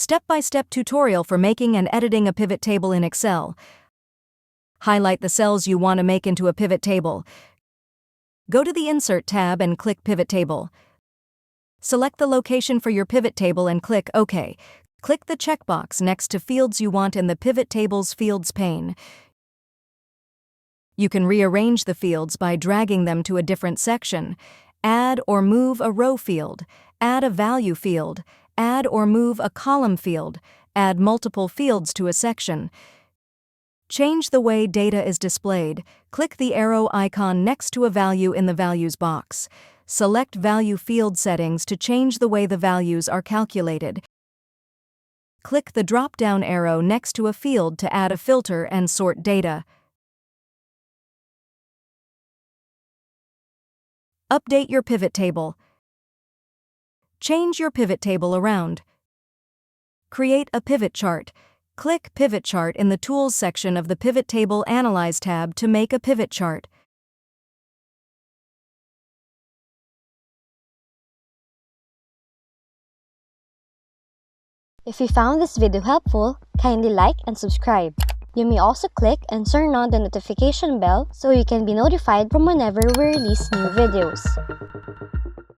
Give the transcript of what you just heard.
Step-by-step tutorial for making and editing a pivot table in Excel. Highlight the cells you want to make into a pivot table. Go to the Insert tab and click Pivot Table. Select the location for your pivot table and click OK. Click the checkbox next to fields you want in the Pivot Tables Fields pane. You can rearrange the fields by dragging them to a different section. Add or move a row field. Add a value field. Add or move a column field. Add multiple fields to a section. Change the way data is displayed. Click the arrow icon next to a value in the Values box. Select Value Field Settings to change the way the values are calculated. Click the drop-down arrow next to a field to add a filter and sort data. Update your pivot table. Change your pivot table around. Create a pivot chart. Click Pivot Chart in the Tools section of the Pivot Table Analyze tab to make a pivot chart. If you found this video helpful, kindly like and subscribe. You may also click and turn on the notification bell so you can be notified from whenever we release new videos.